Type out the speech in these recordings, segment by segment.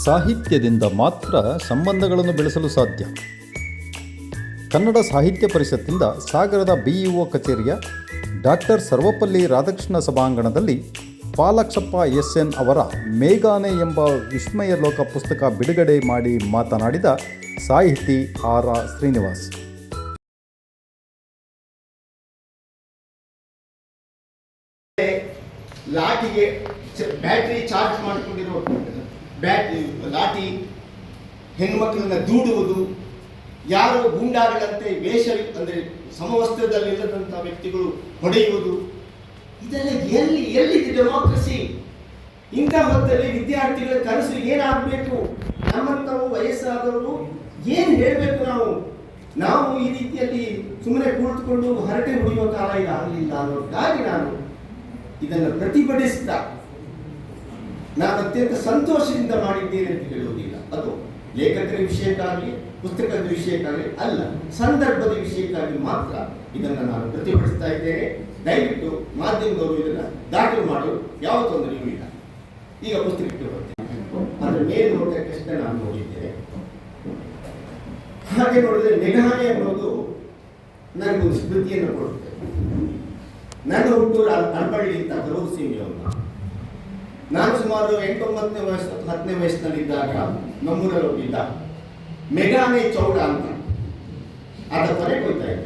ಸಾಹಿತ್ಯದಿಂದ ಮಾತ್ರ ಸಂಬಂಧಗಳನ್ನು ಬೆಳೆಸಲು ಸಾಧ್ಯ. ಕನ್ನಡ ಸಾಹಿತ್ಯ ಪರಿಷತ್ತಿಂದ ಸಾಗರದ BEO ಕಚೇರಿಯ ಡಾಕ್ಟರ್ ಸರ್ವಪಲ್ಲಿ ರಾಧಾಕೃಷ್ಣ ಸಭಾಂಗಣದಲ್ಲಿ ಪಾಲಾಕ್ಷಪ್ಪ SN ಅವರ ಮೇಘಾನೆ ಎಂಬ ವಿಸ್ಮಯ ಲೋಕ ಪುಸ್ತಕ ಬಿಡುಗಡೆ ಮಾಡಿ ಮಾತನಾಡಿದ ಸಾಹಿತಿ R. ಶ್ರೀನಿವಾಸ್. ಲಾಟಿಗೆ ಬ್ಯಾಟ್ರಿ ಚಾರ್ಜ್ ಮಾಡಿಕೊಂಡಿರೋ ಲಾಟಿ, ಹೆಣ್ಮಕ್ಳನ್ನ ದೂಡುವುದು, ಯಾರೋ ಗೂಂಡಾಗಳಂತೆ ವೇಷ ಅಂದರೆ ಸಮವಸ್ತ್ರದಲ್ಲಿಲ್ಲದಂಥ ವ್ಯಕ್ತಿಗಳು ಹೊಡೆಯುವುದು, ಇದೆಲ್ಲ ಎಲ್ಲಿದೆ ಡೆಮೋಕ್ರಸಿ? ಇಂಥ ಹೊತ್ತಲ್ಲಿ ವಿದ್ಯಾರ್ಥಿಗಳ ಕನಸು ಏನಾಗಬೇಕು? ನಮ್ಮಂಥವು ವಯಸ್ಸಾದವರು ಏನು ಹೇಳಬೇಕು? ನಾವು ಈ ರೀತಿಯಲ್ಲಿ ಸುಮ್ಮನೆ ಕುಳಿತುಕೊಂಡು ಹರಟೆ ಹೊಡೆಯುವ ಕಾಲ ಈಗ ಆಗಲಿಲ್ಲ ಅನ್ನೋದಕ್ಕಾಗಿ ನಾನು ಇದನ್ನು ಪ್ರತಿಭಟಿಸ್ತಾ ನಾನು ಅತ್ಯಂತ ಸಂತೋಷದಿಂದ ಮಾಡಿದ್ದೇನೆ ಅಂತ ಹೇಳುವುದಿಲ್ಲ. ಅದು ಲೇಖಕರ ವಿಷಯಕ್ಕಾಗಲಿ ಪುಸ್ತಕದ ವಿಷಯಕ್ಕಾಗಲಿ ಅಲ್ಲ, ಸಂದರ್ಭದ ವಿಷಯಕ್ಕಾಗಿ ಮಾತ್ರ ಇದನ್ನು ನಾನು ಪ್ರತಿಭಟಿಸ್ತಾ ಇದ್ದೇನೆ. ದಯವಿಟ್ಟು ಮಾಧ್ಯಮದವರು ಇದನ್ನು ದಾಖಲು ಮಾಡಲು ಯಾವ ತೊಂದರೆಯೂ ಇಲ್ಲ. ಈಗ ಪುಸ್ತಕಕ್ಕೆ ಬರ್ತೇನೆ. ಅದರ ಮೇಲೆ ನೋಡೋದಕ್ಕಷ್ಟೇ ನಾನು ನೋಡಿದ್ದೇನೆ. ಹಾಗೆ ನೋಡಿದ್ರೆ ಮೇಘಾನೆ ಅನ್ನೋದು ನನಗೊಂದು ಸ್ಮೃತಿಯನ್ನು ಕೊಡುತ್ತೆ. ನನ್ನ ಹುಟ್ಟೂರು ಅಲ್ಪಳ್ಳಿ ಅಂತ ಬರೋದು ಸೀಮೆಯವ್ರನ್ನ. ನಾನು ಸುಮಾರು 8-9ನೇ ವಯಸ್ಸು 10ನೇ ವಯಸ್ಸಿನಲ್ಲಿದ್ದಾಗ ನಮ್ಮೂರಲ್ಲಿ ಹೋಗಿದ್ದ ಮೇಘಾನೆ ಚೌಡ ಅಂತ ಆದ ಕೊನೆ ಹೋಗ್ತಾ ಇದ್ದ.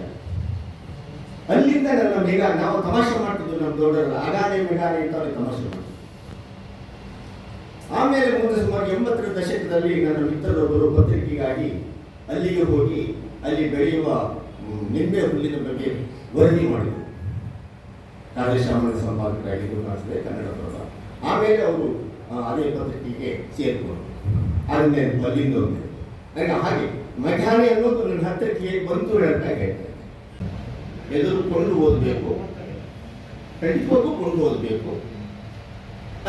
ಅಲ್ಲಿಂದ ನನ್ನ ನಾವು ತಮಾಷೆ ಮಾಡ್ತಿದ್ವಿ, ನಮ್ಮ ದೊಡ್ಡರಲ್ಲ ಅಗಾನೆ ಮೇಘಾನೆ ಅಂತ ಅವ್ರಿಗೆ ತಮಾಷೆ ಮಾಡ್ತಿದ್ವಿ. ಆಮೇಲೆ ಮುಂದೆ ಸುಮಾರು 80ರ ದಶಕದಲ್ಲಿ ನನ್ನ ಮಿತ್ರರೊಬ್ಬರು ಪತ್ರಿಕೆಗಾಗಿ ಅಲ್ಲಿಗೆ ಹೋಗಿ ಅಲ್ಲಿ ಬೆಳೆಯುವ ನಿಂಬೆ ಹುಲ್ಲಿನ ಬಗ್ಗೆ ವರದಿ ಮಾಡಿದರು. ರಾಜೇಶಾಮನ ಸಂಪಾದಕರಾಗಿ ಗುರುನಾಥ್ರೆ ಕನ್ನಡಪ್ರಭ. ಆಮೇಲೆ ಅವರು ಅದೇ ಪತ್ರಿಕೆಗೆ ಸೇರಿಕೊಂಡ್ರು. ಅದನ್ನೇ ಅಲ್ಲಿಂದ ಒಂದು ನನಗೆ ಹಾಗೆ ಮೇಘಾನೆ ಅನ್ನೋದು ನನ್ನ ಹತ್ತಿರಕ್ಕೆ ಬಂತು ಹೇಳ್ತಾ ಹೇಳ್ತಾರೆ. ಎದುರುಕೊಂಡು ಓದಬೇಕು, ಖಂಡಿತವಾಗೂ ಕೊಂಡು ಓದಬೇಕು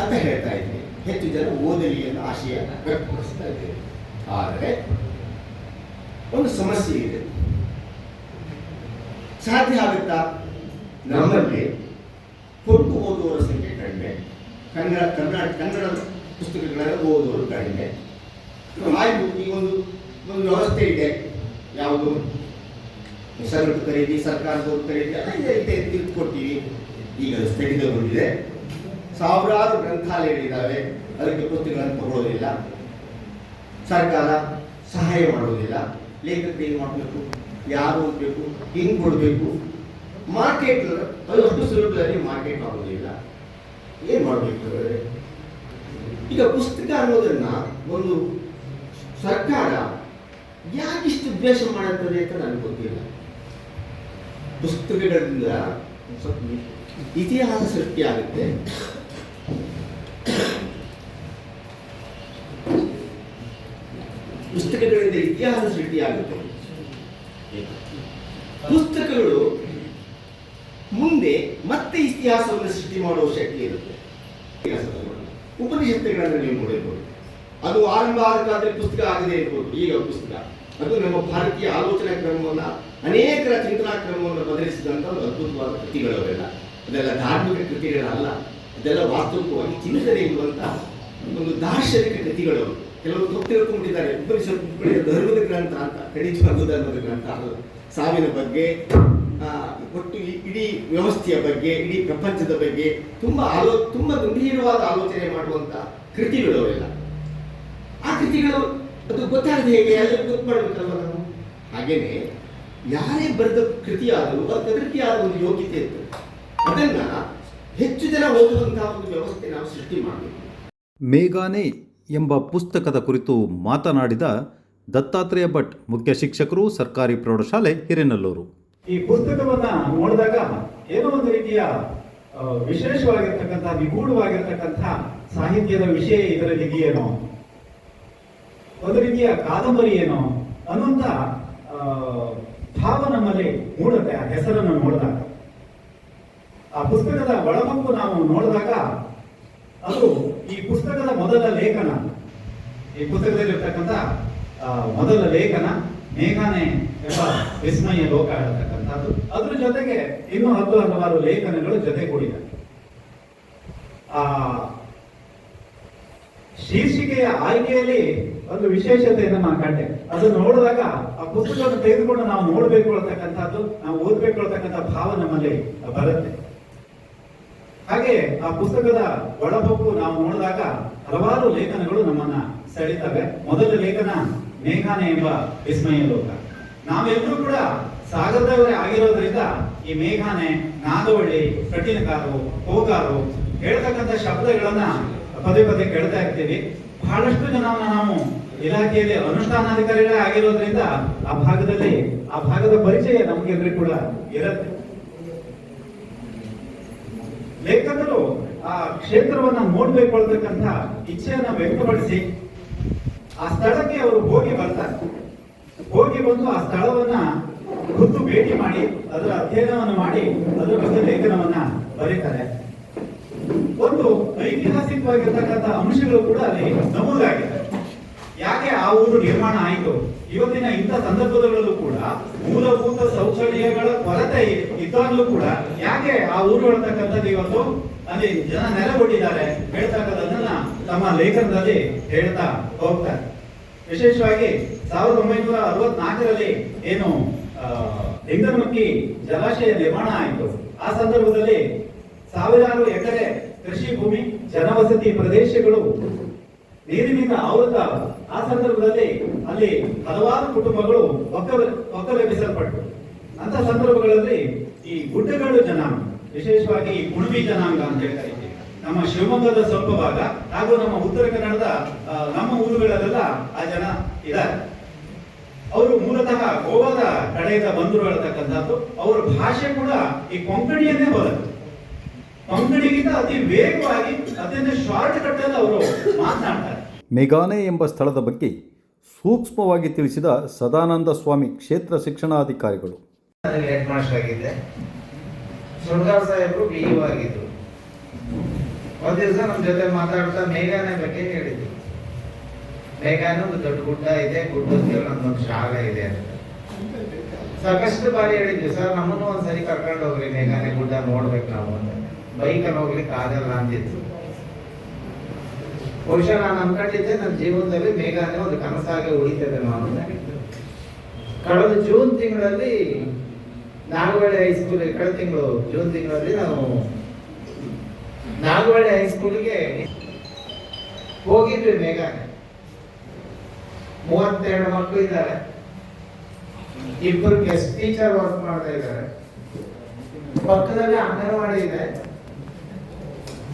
ಅಂತ ಹೇಳ್ತಾ ಇದ್ದೀನಿ. ಹೆಚ್ಚು ಜನ ಓದಲಿ ಅನ್ನೋ ಆಶಯ ವ್ಯಕ್ತಪಡಿಸ್ತಾ ಇದ್ದೇವೆ. ಆದರೆ ಒಂದು ಸಮಸ್ಯೆ ಇದೆ. ಸಾಧ್ಯ ಆಗುತ್ತಾ? ನಮ್ಮಲ್ಲಿ ಕೊಂಡು ಓದುವವರ ಸಂಖ್ಯೆ ಕಡಿಮೆ, ಕನ್ನಡ ಪುಸ್ತಕಗಳನ್ನು ಓದುವವರು ಕಡಿಮೆ. ಆಯ್ತು, ಈಗ ಒಂದು ವ್ಯವಸ್ಥೆ ಇದೆ. ಯಾವುದು ಸಗಟು ಖರೀದಿ, ಸರ್ಕಾರದವ್ರು ಖರೀದಿ ಎಲ್ಲ ತಿಳ್ಕೊಡ್ತೀವಿ. ಈಗ ಸ್ಥಗಿತಗೊಂಡಿದೆ. ಸಾವಿರಾರು ಗ್ರಂಥಾಲಯಗಳಿದ್ದಾವೆ, ಅದಕ್ಕೆ ಪುಸ್ತಕಗಳನ್ನು ತಗೊಳ್ಳೋದಿಲ್ಲ. ಸರ್ಕಾರ ಸಹಾಯ ಮಾಡೋದಿಲ್ಲ. ಲೇಖಕರು ಏನು ಮಾಡಬೇಕು, ಯಾರು ಓದಬೇಕು, ಹಿಂಗೆ ಕೊಡಬೇಕು. ಮಾರ್ಕೆಟ್ ಅದು ಅಷ್ಟು ಸುಲಭದಲ್ಲಿ ಮಾರ್ಕೆಟ್ ಆಗೋದಿಲ್ಲ. ಏನು ಮಾಡಬೇಕು? ಈಗ ಪುಸ್ತಕ ಅನ್ನೋದನ್ನ ಒಂದು ಸರ್ಕಾರ ಯಾಕಿಷ್ಟು ದ್ವೇಷ ಮಾಡುತ್ತದೆ ಅಂತ ನನಗೆ ಗೊತ್ತಿಲ್ಲ. ಪುಸ್ತಕಗಳಿಂದ ಇತಿಹಾಸ ಸೃಷ್ಟಿಯಾಗುತ್ತೆ. ಪುಸ್ತಕಗಳಿಂದ ಇತಿಹಾಸ ಸೃಷ್ಟಿಯಾಗುತ್ತೆ. ಪುಸ್ತಕಗಳು ಮುಂದೆ ಮತ್ತೆ ಇತಿಹಾಸವನ್ನು ಸೃಷ್ಟಿ ಮಾಡುವ ಶಕ್ತಿ ಇರುತ್ತೆ. ಉಪನಿಷತ್ತುಗಳನ್ನು ನೀವು ನೋಡಿರ್ಬೋದು. ಅದು ಆರಂಭ ಆಗಬೇಕಾದ್ರೆ ಪುಸ್ತಕ ಆಗದೆ ಇರ್ಬೋದು. ಈಗ ಪುಸ್ತಕ ಅದು ನಮ್ಮ ಭಾರತೀಯ ಆಲೋಚನಾ ಕ್ರಮವನ್ನು, ಅನೇಕರ ಚಿಂತನಾ ಕ್ರಮವನ್ನು ಬದಲಿಸಿದಂಥ ಒಂದು ಅದ್ಭುತವಾದ ಕೃತಿಗಳವೆಲ್ಲ. ಅದೆಲ್ಲ ಧಾರ್ಮಿಕ ಕೃತಿಗಳಲ್ಲ, ಅದೆಲ್ಲ ವಾಸ್ತವಿಕವಾಗಿ ಚಿಂತನೆ ಇರುವಂಥ ಒಂದು ದಾರ್ಶನಿಕ ಕೃತಿಗಳು. ಕೆಲವರು ತಿಳ್ಕೊಂಡಿದ್ದಾರೆ ಉಪನಿಷತ್ತು ಧರ್ಮದ ಗ್ರಂಥ ಅಂತ. ಖಂಡಿತವಾಗೂ ಧರ್ಮದ ಗ್ರಂಥ. ಸಾವಿನ ಬಗ್ಗೆ, ಒಟ್ಟು ಇಡೀ ವ್ಯವಸ್ಥೆಯ ಬಗ್ಗೆ, ಇಡೀ ಪ್ರಪಂಚದ ಬಗ್ಗೆ ತುಂಬ ಗಂಭೀರವಾದ ಆಲೋಚನೆ ಮಾಡುವಂಥ ಕೃತಿಗಳು ಅವೆಲ್ಲ. ಆ ಕೃತಿಗಳು ಅದು ಗೊತ್ತಾಗದೆ ಹೇಗೆ? ಎಲ್ಲರೂ ಗೊತ್ತು ಮಾಡಬೇಕಲ್ವ ನಾವು. ಹಾಗೇನೆ ಯಾರೇ ಬರೆದ ಕೃತಿಯಾದರೂ ಅದಕ್ಕೆ ಆದ ಒಂದು ಯೋಗ್ಯತೆ ಇರ್ತದೆ. ಅದನ್ನ ಹೆಚ್ಚು ಜನ ಓದುವಂತಹ ಒಂದು ವ್ಯವಸ್ಥೆ ನಾವು ಸೃಷ್ಟಿ ಮಾಡಬೇಕು. ಮೇಘಾನೆ ಎಂಬ ಪುಸ್ತಕದ ಕುರಿತು ಮಾತನಾಡಿದ ದತ್ತಾತ್ರೇಯ ಭಟ್, ಮುಖ್ಯ ಶಿಕ್ಷಕರು, ಸರ್ಕಾರಿ ಪ್ರೌಢಶಾಲೆ ಹಿರೇನಲ್ಲೂರು. ಈ ಪುಸ್ತಕವನ್ನ ನೋಡಿದಾಗ ಏನೋ ಒಂದು ರೀತಿಯ ವಿಶೇಷವಾಗಿರ್ತಕ್ಕಂಥ, ನಿಗೂಢವಾಗಿರ್ತಕ್ಕಂಥ ಸಾಹಿತ್ಯದ ವಿಷಯ ಇದರಲ್ಲಿ ಇದೆಯೇನೋ, ಒಂದು ರೀತಿಯ ಕಾದಂಬರಿ ಏನೋ ಅನ್ನುವಂಥ ಭಾವ ನಮ್ಮಲ್ಲಿ ಮೂಡುತ್ತೆ ಆ ಹೆಸರನ್ನು ನೋಡಿದಾಗ. ಆ ಪುಸ್ತಕದ ಒಳಮುಖ ನಾವು ನೋಡಿದಾಗ ಅದು ಈ ಪುಸ್ತಕದ ಮೊದಲ ಲೇಖನ, ಈ ಪುಸ್ತಕದಲ್ಲಿರ್ತಕ್ಕಂಥ ಮೊದಲ ಲೇಖನ ಮೇಘಾನೆ ಎಂಬ ವಿಸ್ಮಯ ಲೋಕ ಇರತಕ್ಕಂಥದ್ದು. ಅದ್ರ ಜೊತೆಗೆ ಇನ್ನೂ ಹಲವಾರು ಲೇಖನಗಳು ಜೊತೆಗೂಡಿದೆ. ಆ ಶೀರ್ಷಿಕೆ ಶೀರ್ಷಿಕೆಯ ಆಯ್ಕೆಯಲ್ಲಿ ಒಂದು ವಿಶೇಷತೆಯನ್ನು ನಾನು ಕಂಡೆ. ಅದನ್ನು ನೋಡಿದಾಗ ಆ ಪುಸ್ತಕವನ್ನು ತೆಗೆದುಕೊಂಡು ನಾವು ನೋಡ್ಬೇಕು ಅಂತಕ್ಕಂಥದ್ದು, ನಾವು ಓದ್ಬೇಕು ಅಂತಕ್ಕಂಥ ಭಾವ ನಮ್ಮಲ್ಲಿ ಬರುತ್ತೆ. ಹಾಗೆ ಆ ಪುಸ್ತಕದ ಒಳಪೊಕ್ಕು ನಾವು ನೋಡಿದಾಗ ಹಲವಾರು ಲೇಖನಗಳು ನಮ್ಮನ್ನ ಸೆಳೀತವೆ. ಮೊದಲ ಲೇಖನ ಮೇಘಾನೆ ಎಂಬ ವಿಸ್ಮಯ ಲೋಕ. ನಾವೆಲ್ಲರೂ ಕೂಡ ಸಾಗರದವರೇ ಆಗಿರೋದ್ರಿಂದ ಈ ಮೇಘಾನೆ, ನಾಗವಳ್ಳಿ, ಕಠಿಣಕಾರು, ಹೋಗಾರು ಹೇಳ್ತಕ್ಕಂಥ ಶಬ್ದಗಳನ್ನ ಪದೇ ಪದೇ ಕೇಳ್ತಾ ಇರ್ತೀವಿ. ಬಹಳಷ್ಟು ಜನವನ್ನ ನಾವು ಇಲಾಖೆಯಲ್ಲಿ ಅನುಷ್ಠಾನಾಧಿಕಾರಿಗಳೇ ಆಗಿರೋದ್ರಿಂದ ಆ ಭಾಗದ ಪರಿಚಯ ನಮಗೆಲ್ಲರಿಗೂ ಕೂಡ ಇರುತ್ತೆ. ಲೇಖಕರು ಆ ಕ್ಷೇತ್ರವನ್ನ ನೋಡ್ಬೇಕು ಅಂತಕ್ಕಂಥ ಇಚ್ಛೆಯನ್ನ ವ್ಯಕ್ತಪಡಿಸಿ ಆ ಸ್ಥಳಕ್ಕೆ ಅವರು ಹೋಗಿ ಬರ್ತಾರೆ. ಹೋಗಿ ಬಂದು ಆ ಸ್ಥಳವನ್ನ ಖುದ್ದು ಭೇಟಿ ಮಾಡಿ ಅದರ ಅಧ್ಯಯನವನ್ನು ಮಾಡಿ ಅದರ ಬಗ್ಗೆ ಲೇಖನವನ್ನ ಬರೀತಾರೆ. ಒಂದು ಐತಿಹಾಸಿಕವಾಗಿರ್ತಕ್ಕಂಥ ಅಂಶಗಳು ಕೂಡ ಅಲ್ಲಿ ನಮೂದಾಗಿದೆ. ಯಾಕೆ ಆ ಊರು ನಿರ್ಮಾಣ ಆಯಿತು, ಇವತ್ತಿನ ಇಂಥ ಸಂದರ್ಭದಲ್ಲೂ ಕೂಡ ಮೂಲಭೂತ ಸೌಕರ್ಯಗಳ ಕೊರತೆ ಇದ್ದಾಗಲೂ ಕೂಡ ಯಾಕೆ ಆ ಊರು ಹೇಳ್ತಕ್ಕಂಥದ್ದು ಇವತ್ತು ಅಲ್ಲಿ ಜನ ನೆಲೆಗೊಂಡಿದ್ದಾರೆ ಹೇಳ್ತಕ್ಕಂಥದ್ದನ್ನ ತಮ್ಮ ಲೇಖನದಲ್ಲಿ ಹೇಳ್ತಾ ಹೋಗ್ತಾರೆ. ವಿಶೇಷವಾಗಿ 1964ರಲ್ಲಿ ಏನು ಲಿಂಗನಮಕ್ಕಿ ಜಲಾಶಯ ನಿರ್ಮಾಣ ಆಯಿತು, ಆ ಸಂದರ್ಭದಲ್ಲಿ ಸಾವಿರಾರು ಎಕರೆ ಕೃಷಿ ಭೂಮಿ, ಜನವಸತಿ ಪ್ರದೇಶಗಳು ನೀರಿನಿಂದ ಆವೃತ. ಆ ಸಂದರ್ಭದಲ್ಲಿ ಅಲ್ಲಿ ಹಲವಾರು ಕುಟುಂಬಗಳು ಒಕ್ಕಲೆಬ್ಬಿಸಲ್ಪಟ್ಟು ಅಂತ ಸಂದರ್ಭಗಳಲ್ಲಿ ಈ ಗುಡ್ಡಗಾಡು ಜನಾಂಗ, ವಿಶೇಷವಾಗಿ ಈ ಕುಣಬಿ ಜನಾಂಗ ಅಂತ ಹೇಳ್ತಾರೆ, ನಮ್ಮ ಶಿವಮೊಗ್ಗದ ಸ್ವಲ್ಪ ಭಾಗ ಹಾಗೂ ನಮ್ಮ ಉತ್ತರ ಕನ್ನಡದ ನಮ್ಮ ಊರುಗಳಲ್ಲೆಲ್ಲ ಆ ಜನ ಇದ್ದಾರೆ. ಅವರು ಮೂಲತಃ ಗೋವಾದ ಕಡೆಯಿಂದ ಬಂದರು ಹೇಳ್ತಕ್ಕಂಥದ್ದು. ಅವರ ಭಾಷೆ ಕೂಡ ಈ ಕೊಂಕಣಿಯನ್ನೇ ಬರುತ್ತೆ. ಕೊಂಕಣಿಗಿಂತ ಅತಿ ವೇಗವಾಗಿ ಅತ್ಯಂತ ಶಾರ್ಟ್ ಕಟ್ ಅಲ್ಲಿ ಅವರು ಮಾತನಾಡ್ತಾರೆ. ಮೇಘಾನೆ ಎಂಬ ಸ್ಥಳದ ಬಗ್ಗೆ ಸೂಕ್ಷ್ಮವಾಗಿ ತಿಳಿಸಿದ ಸದಾನಂದ ಸ್ವಾಮಿ ಕ್ಷೇತ್ರ ಶಿಕ್ಷಣಾಧಿಕಾರಿಗಳು. ಹೆಡ್ ಮಾಸ್ಟರ್ ಆಗಿದ್ದೆ. ಸುರ್ಗಾರ್ ಸಾಹೇಬರು BU ಆಗಿದ್ರು. ಒಂದ್ ದಿವಸ ನಮ್ಮ ಜೊತೆ ಮಾತಾಡ್ತಾ ಮೇಘಾನೆ ಬಗ್ಗೆ ಹೇಳಿದ್ರು. ಮೇಘಾನೆ ಒಂದು ದೊಡ್ಡ ಗುಡ್ಡ ಇದೆ, ಗುಡ್ಡಕ್ಕೆ ನಮ್ದೊಂದು ಶಾಲೆ ಇದೆ ಅಂತ ಸಾಕಷ್ಟು ಬಾರಿ ಹೇಳಿದ್ವಿ. ಸರ್ ನಮ್ಮನ್ನು ಒಂದ್ಸರಿ ಕರ್ಕೊಂಡು ಹೋಗ್ರಿ, ಮೇಘಾನೆ ಗುಡ್ಡ ನೋಡ್ಬೇಕು ನಾವು ಅಂತ. ಬೈಕಲ್ಲಿ ಹೋಗ್ಲಿಕ್ಕೆ ಆಗಲ್ಲ ಅಂದಿತ್ತು. ಬಹುಶಃ ನಾನು ಅನ್ಕೊಂಡಿದ್ದೆ ನನ್ನ ಜೀವನದಲ್ಲಿ ಮೇಘಾನೆ ಒಂದು ಕನಸಾಗಿ ಉಳಿತದೆ ನಾನು. ಕಳೆದ ಜೂನ್ ತಿಂಗಳಲ್ಲಿ ನಾಗವಳ್ಳಿ ಹೈಸ್ಕೂಲ್, ಕಳೆದ ತಿಂಗಳು ಜೂನ್ ತಿಂಗಳಲ್ಲಿ ನಾವು ನಾಗವಳ್ಳಿ ಹೈಸ್ಕೂಲ್ಗೆ ಹೋಗಿದ್ವಿ. ಮೇಘಾನೆ 32 ಮಕ್ಕಳು ಇದ್ದಾರೆ, 2 ಗೆಸ್ಟ್ ಟೀಚರ್ ವರ್ಕ್ ಮಾಡ್ತಾ ಇದ್ದಾರೆ. ಪಕ್ಕದಲ್ಲಿ ಅಂಗನವಾಡಿ ಇದೆ.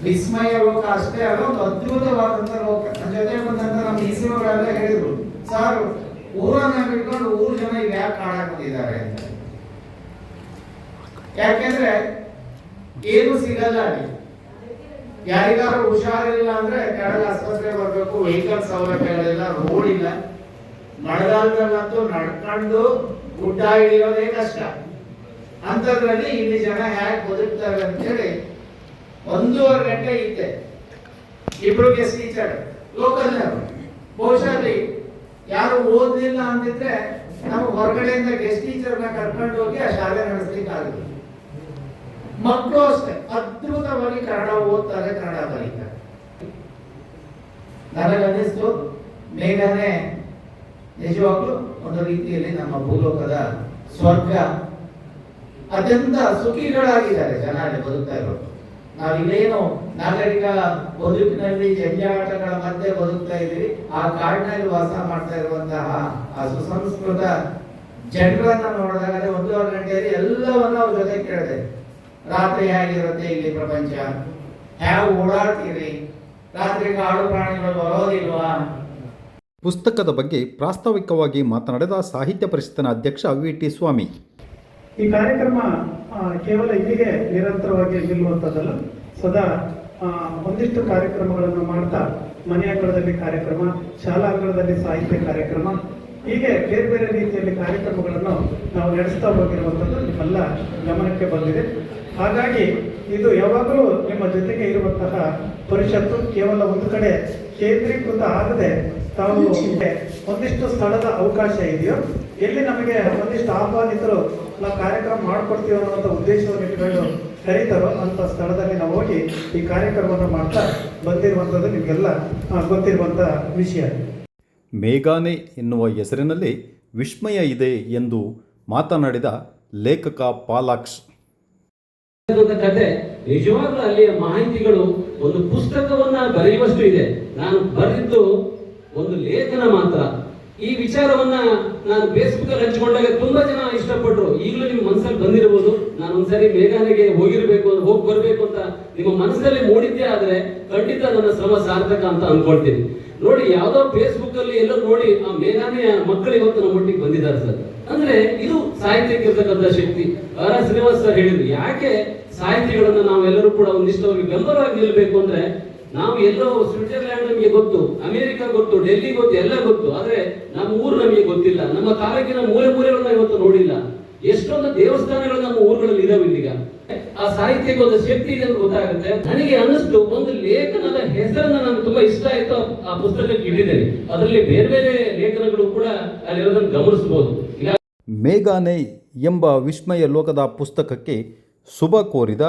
ವಿಸ್ಮಯ ಲೋಕ ಅಷ್ಟೇ ಅಲ್ಲ, ಒಂದು ಅದ್ಭುತವಾದಂತ ಲೋಕ. ನನ್ನ ಜೊತೆ ಬಂದಂತ ನಮ್ಮ ಈಸಿಗಳೆಲ್ಲ ಹೇಳಿದ್ರು, ಸರ್ ಊರನ್ನ ಬಿಟ್ಕೊಂಡು ಊರು ಜನ ಈಗ ಯಾಕೆ ಕಾಣಾಕೊಂಡಿದ್ದಾರೆ ಅಂತ. ಯಾಕೆಂದ್ರೆ ಏನು ಸಿಗಲ್ಲ ಅಲ್ಲಿ. ಯಾರಿಗಾರು ಹುಷಾರಿಲ್ಲ ಅಂದ್ರೆ ಕೆಳಗೆ ಆಸ್ಪತ್ರೆ ಬರ್ಬೇಕು, ವೆಹಿಕಲ್ ಸೌಲಭ್ಯಗಳಿಲ್ಲ, ರೋಡ್ ಇಲ್ಲ. ಮಳೆಗಾಲದಲ್ಲಂತೂ ನಡ್ಕೊಂಡು ಗುಡ್ಡ ಇಳಿಯೋದೇ ಕಷ್ಟ. ಅಂತದ್ರಲ್ಲಿ ಇಲ್ಲಿ ಜನ ಹೇಗೆ ಬದುಕ್ತಾರೆ ಅಂತೇಳಿ 1.5 ಗಂಟೆ ಇದ್ದೆ. 2 ಗೆಸ್ಟ್ ಟೀಚರ್ ಲೋಕಲ್. ಬಹುಶಃ ಯಾರು ಓದ್ಲಿಲ್ಲ ಅಂತಿದ್ರೆ ನಾವು ಹೊರಗಡೆಯಿಂದ ಗೆಸ್ಟ್ ಟೀಚರ್ನ ಕರ್ಕೊಂಡು ಹೋಗಿ ಆ ಶಾಲೆ ನಡೆಸ್ಲಿಕ್ಕೆ ಆಗುತ್ತೆ. ಮಕ್ಕಳು ಅಷ್ಟೇ ಅದ್ಭುತವಾಗಿ ಕನ್ನಡ ಓದ್ತಾರೆ, ಕನ್ನಡ ಬರೀತಾರೆ. ನನಗನ್ನಿಸ್ತು ಮೇಘಾನೆ ನಿಜವಾಗ್ಲೂ ಒಂದು ರೀತಿಯಲ್ಲಿ ನಮ್ಮ ಭೂಲೋಕದ ಸ್ವರ್ಗ. ಅತ್ಯಂತ ಸುಖಿಗಳಾಗಿದ್ದಾರೆ ಜನ ಅಲ್ಲಿ ಬದುಕ್ತಾ ಇರೋದು. ನಾವಿಲ್ಲೇನು ನಾಗರಿಕ ಬದುಕಿನಲ್ಲಿ ಜಂಜಾಟಗಳ ಮಧ್ಯೆ ಬದುಕ್ತಾ ಇದ್ದೀವಿ. ಆ ಕಾಡಿನಲ್ಲಿ ವಾಸ ಮಾಡ್ತಾ ಇರುವಂತಹ ಆ ಸುಸಂಸ್ಕೃತ ಜನರನ್ನ ನೋಡಿದಾಗ 1.5 ಗಂಟೆಯಲ್ಲಿ ಎಲ್ಲವನ್ನ ಅವ್ರ ಜೊತೆ ಕೇಳಿದೆ. ರಾತ್ರಿ ಹೇಗಿರುತ್ತೆ ಇಲ್ಲಿ ಪ್ರಪಂಚ, ಹೇಗೆ ಓಡಾಡ್ತೀರಿ, ರಾತ್ರಿ ಕಾಡು ಪ್ರಾಣಿಗಳು ಬರೋದಿಲ್ವಾ. ಪುಸ್ತಕದ ಬಗ್ಗೆ ಪ್ರಾಸ್ತಾವಿಕವಾಗಿ ಮಾತನಾಡಿದ ಸಾಹಿತ್ಯ ಪರಿಷತ್ತಿನ ಅಧ್ಯಕ್ಷ VT ಸ್ವಾಮಿ. ಈ ಕಾರ್ಯಕ್ರಮ ಕೇವಲ ಇಲ್ಲಿಗೆ ನಿರಂತರವಾಗಿ ನಿಲ್ಲುವಂಥದ್ದಲ್ಲ, ಸದಾ ಒಂದಿಷ್ಟು ಕಾರ್ಯಕ್ರಮಗಳನ್ನು ಮಾಡ್ತಾ ಮನೆ ಅಂಗಳದಲ್ಲಿ ಕಾರ್ಯಕ್ರಮ, ಶಾಲಾ ಅಂಗಳದಲ್ಲಿ ಸಾಹಿತ್ಯ ಕಾರ್ಯಕ್ರಮ, ಹೀಗೆ ಬೇರೆ ಬೇರೆ ರೀತಿಯಲ್ಲಿ ಕಾರ್ಯಕ್ರಮಗಳನ್ನು ನಾವು ನಡೆಸ್ತಾ ಹೋಗಿರುವಂಥದ್ದು ನಿಮ್ಮೆಲ್ಲ ಗಮನಕ್ಕೆ ಬಂದಿದೆ. ಹಾಗಾಗಿ ಇದು ಯಾವಾಗಲೂ ನಿಮ್ಮ ಜೊತೆಗೆ ಇರುವಂತಹ ಪರಿಷತ್ತು ಕೇವಲ ಒಂದು ಕಡೆ ಕೇಂದ್ರೀಕೃತ ಆಗದೆ ತಾವು ಒಂದಿಷ್ಟು ಸ್ಥಳದ ಅವಕಾಶ ಇದೆಯೋ, ಎಲ್ಲಿ ನಮಗೆ ಒಂದಿಷ್ಟು ಆಹ್ವಾನಿತರು ನಾವು ಕಾರ್ಯಕ್ರಮ ಮಾಡ್ಕೊಡ್ತೀವಿ ಅನ್ನುವಂಥ ಉದ್ದೇಶವನ್ನು ಇಟ್ಕೊಂಡು ಕರೀತಾರೋ ಅಂಥ ಸ್ಥಳದಲ್ಲಿ ನಾವು ಹೋಗಿ ಈ ಕಾರ್ಯಕ್ರಮವನ್ನು ಮಾಡ್ತಾ ಬಂದಿರುವಂಥದ್ದು ನಿಮಗೆಲ್ಲ ಗೊತ್ತಿರುವಂಥ ವಿಷಯ. ಮೇಘಾನೆ ಎನ್ನುವ ಹೆಸರಿನಲ್ಲಿ ವಿಸ್ಮಯ ಇದೆ ಎಂದು ಮಾತನಾಡಿದ ಲೇಖಕ ಪಾಲಾಕ್ಷ್. ಕತೆ ನಿಜವಾಗ್ಲೂ ಅಲ್ಲಿಯ ಮಾಹಿತಿಗಳು ಒಂದು ಪುಸ್ತಕವನ್ನ ಬರೆಯುವಷ್ಟು ಇದೆ. ನಾನು ಬರೆದಿದ್ದು ಒಂದು ಲೇಖನ ಮಾತ್ರ. ಈ ವಿಚಾರವನ್ನ ನಾನು ಫೇಸ್ಬುಕ್ ಅಲ್ಲಿ ಹಂಚಿಕೊಂಡಾಗ ತುಂಬಾ ಜನ ಇಷ್ಟಪಟ್ಟರು. ಈಗಲೂ ನಿಮ್ಮ ಮನಸ್ಸಲ್ಲಿ ಬಂದಿರಬಹುದು, ನಾನು ಒಂದ್ಸರಿ ಮೇಘಾನೆಗೆ ಹೋಗಿರ್ಬೇಕು, ಹೋಗಿ ಬರ್ಬೇಕು ಅಂತ ನಿಮ್ಮ ಮನಸ್ಸಲ್ಲಿ ಮೂಡಿದ್ದೇ ಆದ್ರೆ ಖಂಡಿತ ನನ್ನ ಶ್ರಮ ಸಾರ್ಥಕ ಅಂತ ಅನ್ಕೊಳ್ತೀನಿ. ನೋಡಿ, ಯಾವ್ದೋ ಫೇಸ್ಬುಕ್ ಅಲ್ಲಿ ಎಲ್ಲೋ ನೋಡಿ ಆ ಮೇಘಾನೆಯ ಮಕ್ಕಳು ಇವತ್ತು ನಮ್ಮ ಒಟ್ಟಿಗೆ ಬಂದಿದ್ದಾರೆ ಸರ್. ಅಂದ್ರೆ ಇದು ಸಾಹಿತ್ಯಕ್ಕೆ ಇರ್ತಕ್ಕಂಥ ಶಕ್ತಿ. ಆರ್ ಶ್ರೀನಿವಾಸ್ ಸರ್ ಹೇಳಿದ್ರು, ಯಾಕೆ ಸಾಹಿತ್ಯಗಳನ್ನ ನಾವೆಲ್ಲರೂ ಕೂಡ ಒಂದಿಷ್ಟು ಬೆಂಬಲವಾಗಿ ನಿಲ್ಬೇಕು ಅಂದ್ರೆ, ನಾವು ಎಲ್ಲೋ ಸ್ವಿಟ್ಜರ್ಲ್ಯಾಂಡ್ ನಮಗೆ ಗೊತ್ತು, ಅಮೆರಿಕ ಗೊತ್ತು, ಡೆಲ್ಲಿ ಗೊತ್ತು, ಎಲ್ಲ ಗೊತ್ತು, ಆದ್ರೆ ನಮ್ಮ ಊರು ನಮಗೆ ಗೊತ್ತಿಲ್ಲ. ನಮ್ಮ ತಾಲೂಕಿನ ಮೂಲೆ ಮೂಲೆಗಳನ್ನ ಇವತ್ತು ನೋಡಿಲ್ಲ. ಎಷ್ಟೊಂದು ದೇವಸ್ಥಾನಗಳು ನಮ್ಮ ಊರುಗಳಲ್ಲಿ ಇದಾವೆ. ಇಲ್ಲಿಗ ಆ ಸಾಹಿತ್ಯಕ್ಕೆ ಒಂದು ಶಕ್ತಿ ಇದೆ ಅಂತ ಗೊತ್ತಾಗುತ್ತೆ. ನನಗೆ ಅನ್ನಿಸ್ತು, ಒಂದು ಲೇಖನದ ಹೆಸರನ್ನ ನಾನು ತುಂಬಾ ಇಷ್ಟ ಆಯ್ತು, ಆ ಪುಸ್ತಕಕ್ಕೆ ಇಟ್ಟಿದ್ದೇನೆ. ಅದರಲ್ಲಿ ಬೇರೆ ಬೇರೆ ಲೇಖನಗಳು ಕೂಡ ಅಲ್ಲಿರೋದನ್ನು ಗಮನಿಸಬಹುದು. ಮೇಘಾನೆ ಎಂಬ ವಿಸ್ಮಯ ಲೋಕದ ಪುಸ್ತಕಕ್ಕೆ ಶುಭ ಕೋರಿದ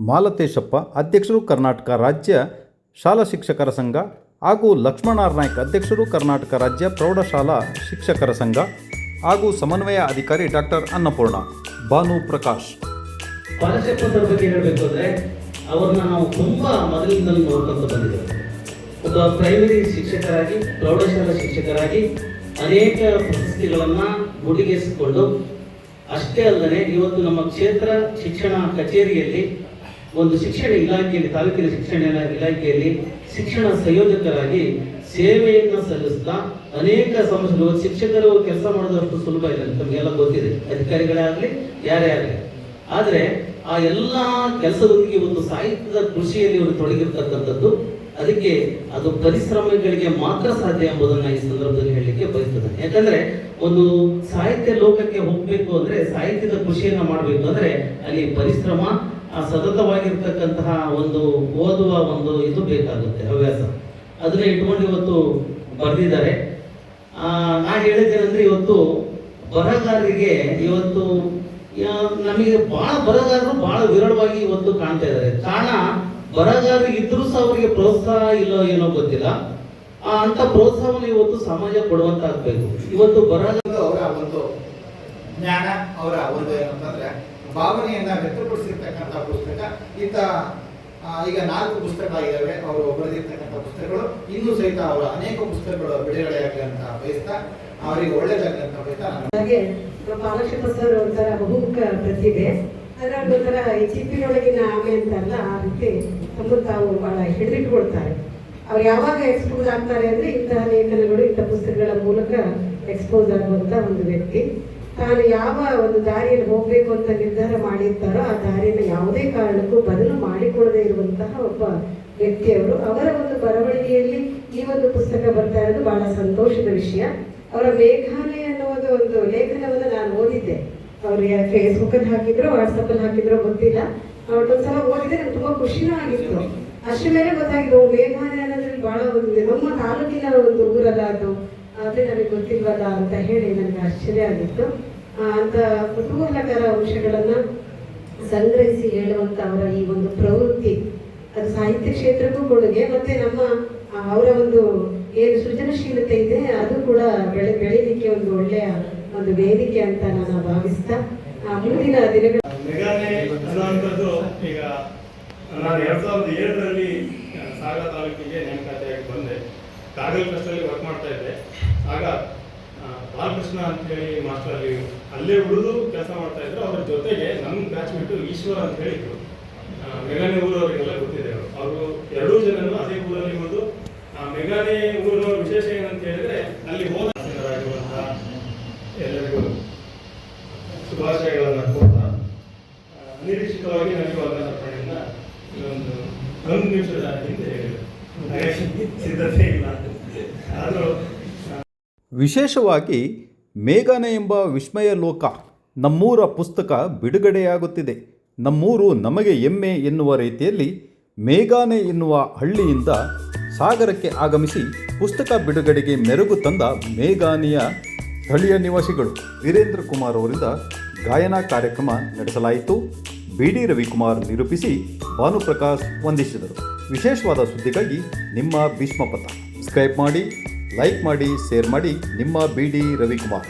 ಮಾಲತೇಶಪ್ಪ, ಅಧ್ಯಕ್ಷರು ಕರ್ನಾಟಕ ರಾಜ್ಯ ಶಾಲಾ ಶಿಕ್ಷಕರ ಸಂಘ, ಹಾಗೂ ಲಕ್ಷ್ಮಣಾರ್ ನಾಯ್ಕ್, ಅಧ್ಯಕ್ಷರು ಕರ್ನಾಟಕ ರಾಜ್ಯ ಪ್ರೌಢಶಾಲಾ ಶಿಕ್ಷಕರ ಸಂಘ, ಹಾಗೂ ಸಮನ್ವಯ ಅಧಿಕಾರಿ ಡಾಕ್ಟರ್ ಅನ್ನಪೂರ್ಣ, ಭಾನು ಪ್ರಕಾಶ್. ಪಾಲಶಪ್ಪರ ಬಗ್ಗೆ ಹೇಳಬೇಕು ಅಂದ್ರೆ, ಅವ್ರನ್ನ ನಾವು ತುಂಬಾ ಮೊದಲಿಂದಲೂ ನೋಡ್ಕೊಂತ ಬಂದಿದ್ದೇವೆ. ಒಬ್ಬ ಪ್ರೈಮರಿ ಶಿಕ್ಷಕರಾಗಿ, ಪ್ರೌಢಶಾಲಾ ಶಿಕ್ಷಕರಾಗಿ ಅನೇಕ ಪ್ರಶಸ್ತಿಗಳನ್ನ ಮುಡಿಗೇರಿಸಿಕೊಂಡು, ಅಷ್ಟೇ ಅಲ್ಲದೆ ಇವತ್ತು ನಮ್ಮ ಕ್ಷೇತ್ರ ಶಿಕ್ಷಣ ಕಚೇರಿಯಲ್ಲಿ ಒಂದು ಶಿಕ್ಷಣ ಇಲಾಖೆಯಲ್ಲಿ, ತಾಲೂಕಿನ ಶಿಕ್ಷಣ ಇಲಾಖೆಯಲ್ಲಿ ಶಿಕ್ಷಣ ಸಂಯೋಜಕರಾಗಿ ಸೇವೆಯನ್ನು ಸಲ್ಲಿಸ್ತಾ ಅನೇಕ ಸಂಸ್ಥೆಗಳು, ಶಿಕ್ಷಕರು ಕೆಲಸ ಮಾಡೋದಷ್ಟು ಸುಲಭ ಇಲ್ಲ, ತಮಗೆಲ್ಲ ಗೊತ್ತಿದೆ, ಅಧಿಕಾರಿಗಳೇ ಆಗಲಿ ಯಾರೇ ಆಗಲಿ. ಆದರೆ ಆ ಎಲ್ಲ ಕೆಲಸದೊಂದಿಗೆ ಒಂದು ಸಾಹಿತ್ಯದ ಕೃಷಿಯಲ್ಲಿ ಅವರು ತೊಡಗಿರ್ತಕ್ಕಂಥದ್ದು, ಅದಕ್ಕೆ ಅದು ಪರಿಶ್ರಮಗಳಿಗೆ ಮಾತ್ರ ಸಾಧ್ಯ ಎಂಬುದನ್ನು ಈ ಸಂದರ್ಭದಲ್ಲಿ ಹೇಳಲಿಕ್ಕೆ ಬಯಸ್ತದೆ. ಯಾಕಂದ್ರೆ ಒಂದು ಸಾಹಿತ್ಯ ಲೋಕಕ್ಕೆ ಹೋಗ್ಬೇಕು ಅಂದ್ರೆ, ಸಾಹಿತ್ಯದ ಕೃಷಿಯನ್ನ ಮಾಡಬೇಕು ಅಂದ್ರೆ ಅಲ್ಲಿ ಪರಿಶ್ರಮ, ಸತತವಾಗಿರ್ತಕ್ಕಂತಹ ಒಂದು ಓದುವ ಒಂದು ಇದು ಬೇಕಾಗುತ್ತೆ, ಹವ್ಯಾಸ. ಅದನ್ನ ಇಟ್ಕೊಂಡು ಇವತ್ತು ಬರೆದಿದ್ದಾರೆ. ನಾ ಹೇಳಿದ್ದೇನೆಂದ್ರೆ, ಇವತ್ತು ಬರಹಗಾರರಿಗೆ ಇವತ್ತು ನಮಗೆ ಬರಹಗಾರರು ಬಹಳ ವಿರಳವಾಗಿ ಇವತ್ತು ಕಾಣ್ತಾ ಇದ್ದಾರೆ. ಕಾರಣ, ಬರಹಗಾರರು ಇದ್ರೂ ಸಹ ಅವರಿಗೆ ಪ್ರೋತ್ಸಾಹ ಇಲ್ಲೋ ಏನೋ ಗೊತ್ತಿಲ್ಲ. ಅಂತ ಪ್ರೋತ್ಸಾಹವನ್ನು ಇವತ್ತು ಸಮಾಜ ಕೊಡುವಂತಾಗಬೇಕು. ಇವತ್ತು ಬರಹಗಾರ ಅವರ ಒಂದು ಜ್ಞಾನ, ಅವರ ಒಂದು ಏನಂತಂದ್ರೆ ಭಾವನೆಯನ್ನ ವ್ಯಕ್ತಪಡಿಸಿರ್ತಕ್ಕಂಥ ಪುಸ್ತಕ. ಈಗ 4 ಪುಸ್ತಕಗಳಿದ್ದಾವೆ ಅವರು ಬರೆದಿರ್ತಕ್ಕಂಥ ಪುಸ್ತಕಗಳು. ಇನ್ನೂ ಸಹಿತ ಅವರ ಅನೇಕ ಪುಸ್ತಕಗಳು ಬಿಡುಗಡೆಯಾಗಲಿ ಅಂತ ಬಯಸ್ತಾ, ಅವರಿಗೆ ಒಳ್ಳೇದಾಗಲಿ ಅಂತ ಬಯಸ್ತಾ. ಹಾಗೆ ಪಾಲಶಪ್ಪ ಸರ್ ಒಂಥರ ಬಹುಮುಖ ಪ್ರತಿಭೆ. ಅದರಲ್ಲಿ ಒಂಥರ ಈ ಚಿಪ್ಪಿನೊಳಗಿನ ಆಮೆ ಅಂತಾರಲ್ಲ, ಆ ರೀತಿ ತಮ್ಮ ತಾವು ಬಹಳ ಹಿಡಿದಿಟ್ಕೊಳ್ತಾರೆ. ಅವ್ರು ಯಾವಾಗ ಎಕ್ಸ್ಪೋಸ್ ಆಗ್ತಾರೆ ಅಂದ್ರೆ, ಇಂತಹ ಲೇಖನಗಳು, ಇಂಥ ಪುಸ್ತಕಗಳ ಮೂಲಕ ಎಕ್ಸ್ಪೋಸ್ ಆಗುವಂತ ಒಂದು ವ್ಯಕ್ತಿ. ತಾನು ಯಾವ ಒಂದು ದಾರಿಯಲ್ಲಿ ಹೋಗ್ಬೇಕು ಅಂತ ನಿರ್ಧಾರ ಮಾಡಿರ್ತಾರೋ ಆ ದಾರಿಯನ್ನು ಯಾವುದೇ ಕಾರಣಕ್ಕೂ ಬದಲು ಮಾಡಿಕೊಳ್ಳದೆ ಇರುವಂತಹ ಒಬ್ಬ ವ್ಯಕ್ತಿಯವರು. ಅವರ ಒಂದು ಬರವಣಿಗೆಯಲ್ಲಿ ಈ ಒಂದು ಪುಸ್ತಕ ಬರ್ತಾ ಇರೋದು ಬಹಳ ಸಂತೋಷದ ವಿಷಯ. ಅವರ ಮೇಘಾನೆ ಅನ್ನುವುದು ಒಂದು ಲೇಖನವನ್ನು ನಾನು ಓದಿದ್ದೆ. ಅವ್ರಿಗೆ ಫೇಸ್ಬುಕ್ ಅಲ್ಲಿ ಹಾಕಿದ್ರು, ವಾಟ್ಸಪ್ ಅಲ್ಲಿ ಹಾಕಿದ್ರು ಗೊತ್ತಿಲ್ಲ. ಅವತ್ತೊಂದ್ಸಲ ಓದಿದ್ರೆ ನಂಗೆ ತುಂಬಾ ಖುಷಿನೂ ಆಗಿತ್ತು. ಅಷ್ಟರ ಮೇಲೆ ಗೊತ್ತಾಗಿದ್ದು, ಮೇಘಾನೆ ಅನ್ನೋದ್ರಲ್ಲಿ ಬಹಳ ಒಂದು ನಮ್ಮ ತಾಲೂಕಿನ ಒಂದು ಊರಲ್ಲ ಅದು, ಅದೇ ನನಗೆ ಗೊತ್ತಿಲ್ವಲ್ಲ ಅಂತ ಹೇಳಿ ನನಗೆ ಆಶ್ಚರ್ಯ ಆಗಿತ್ತು. ಅಂತ ಕುತೂಹಲಕರ ಅಂಶಗಳನ್ನ ಸಂಗ್ರಹಿಸಿ ಹೇಳುವಂತ ಅವರ ಈ ಒಂದು ಪ್ರವೃತ್ತಿ, ಅದು ಸಾಹಿತ್ಯ ಕ್ಷೇತ್ರಕ್ಕೂ ಕೊಡುಗೆ, ಮತ್ತೆ ನಮ್ಮ ಅವರ ಒಂದು ಏನು ಸೃಜನಶೀಲತೆ ಇದೆ ಅದು ಕೂಡ ಬೆಳೀಲಿಕ್ಕೆ ಒಂದು ಒಳ್ಳೆಯ ಒಂದು ವೇದಿಕೆ ಅಂತ ನಾನು ಭಾವಿಸ್ತಾ, ಮುಂದಿನ ದಿನಗಳ ಮೇಘಾನೆ ಅನ್ನುವಂಥದ್ದು, ಈಗ ನಾನು 2007ರಲ್ಲಿ ಸಾಗರ ತಾಲೂಕಿಗೆ ನೇಮಕಾತಿಯಾಗಿ ಬಂದೆ. ಕಾಗಲ್ ಟ್ರಸ್ಟಲ್ಲಿ ವರ್ಕ್ ಮಾಡ್ತಾ ಇದ್ದೆ. ಆಗ ಬಾಲಕೃಷ್ಣ ಅಂತೇಳಿ ಮಾಸ್ಟರ್ ಅಲ್ಲೇ ಉಳಿದು ಕೆಲಸ ಮಾಡ್ತಾ ಇದ್ರು. ಅವ್ರ ಜೊತೆಗೆ ನಮ್ಮ ಬ್ಯಾಚ್ಮೇಟು ಈಶ್ವರ ಅಂತ ಹೇಳಿದ್ರು. ಮೇಘಾನೆ ಊರವರಿಗೆಲ್ಲ ಗೊತ್ತಿದೆ. ಅವರು 2 ಜನರು ಅದೇ ಊರಲ್ಲಿ ಒಂದು. ಮೇಘಾನೆ ಊರಿನ ವಿಶೇಷ ಏನಂತ ಹೇಳಿದ್ರೆ, ಅಲ್ಲಿ ಹೋದಾಗಿರುವಂತಹ ಎಲ್ಲರಿಗೂ ಶುಭಾಶಯಗಳನ್ನು ಕೊಡ್ತಾ, ಅನಿರೀಕ್ಷಿತವಾಗಿ ನನಗೆ ವರ್ಣಾರ್ಪಣೆಯಿಂದ ಒಂದು ನಿಮಿಷದ ಹಿಂದೆ ಸಿದ್ಧತೆ ಇಲ್ಲ. ಆದರೂ ವಿಶೇಷವಾಗಿ ಮೇಘಾನೆ ಎಂಬ ವಿಸ್ಮಯ ಲೋಕ ನಮ್ಮೂರ ಪುಸ್ತಕ ಬಿಡುಗಡೆಯಾಗುತ್ತಿದೆ. ನಮ್ಮೂರು ನಮಗೆ ಹೆಮ್ಮೆ ಎನ್ನುವ ರೀತಿಯಲ್ಲಿ ಮೇಘಾನೆ ಎನ್ನುವ ಹಳ್ಳಿಯಿಂದ ಸಾಗರಕ್ಕೆ ಆಗಮಿಸಿ ಪುಸ್ತಕ ಬಿಡುಗಡೆಗೆ ಮೆರುಗು ತಂದ ಮೇಘಾನೆಯ ಸ್ಥಳೀಯ ನಿವಾಸಿಗಳು ವೀರೇಂದ್ರ ಕುಮಾರ್ ಅವರಿಂದ ಗಾಯನ ಕಾರ್ಯಕ್ರಮ ನಡೆಸಲಾಯಿತು. BD ರವಿಕುಮಾರ್ ನಿರೂಪಿಸಿ ಭಾನುಪ್ರಕಾಶ್ ವಂದಿಸಿದರು. ವಿಶೇಷವಾದ ಸುದ್ದಿಗಾಗಿ ನಿಮ್ಮ ಭೀಷ್ಮಪಥ ಸಬ್ಸ್ಕ್ರೈಬ್ ಮಾಡಿ, ಲೈಕ್ ಮಾಡಿ, ಶೇರ್ ಮಾಡಿ. ನಿಮ್ಮ BD ರವಿಕುಮಾರ್.